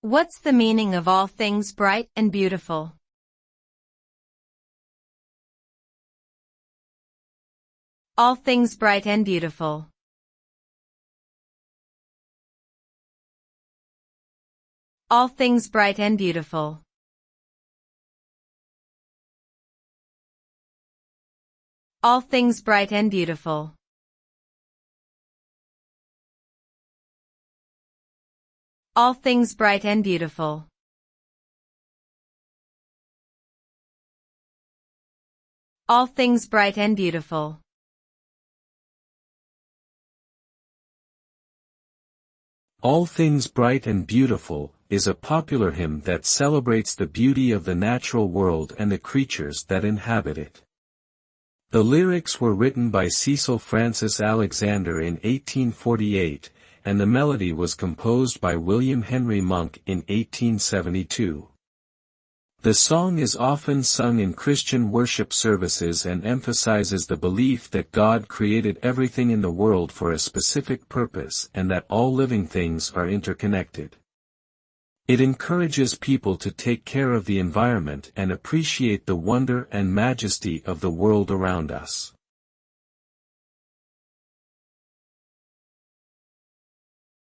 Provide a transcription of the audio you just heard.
What's the meaning of all things bright and beautiful? All things bright and beautiful. All things bright and beautiful. All things bright and beautiful. All things bright and beautiful. All things bright and beautiful. All Things Bright and Beautiful is a popular hymn that celebrates the beauty of the natural world and the creatures that inhabit it. The lyrics were written by Cecil Francis Alexander in 1848, and the melody was composed by William Henry Monk in 1872. The song is often sung in Christian worship services and emphasizes the belief that God created everything in the world for a specific purpose and that all living things are interconnected. It encourages people to take care of the environment and appreciate the wonder and majesty of the world around us.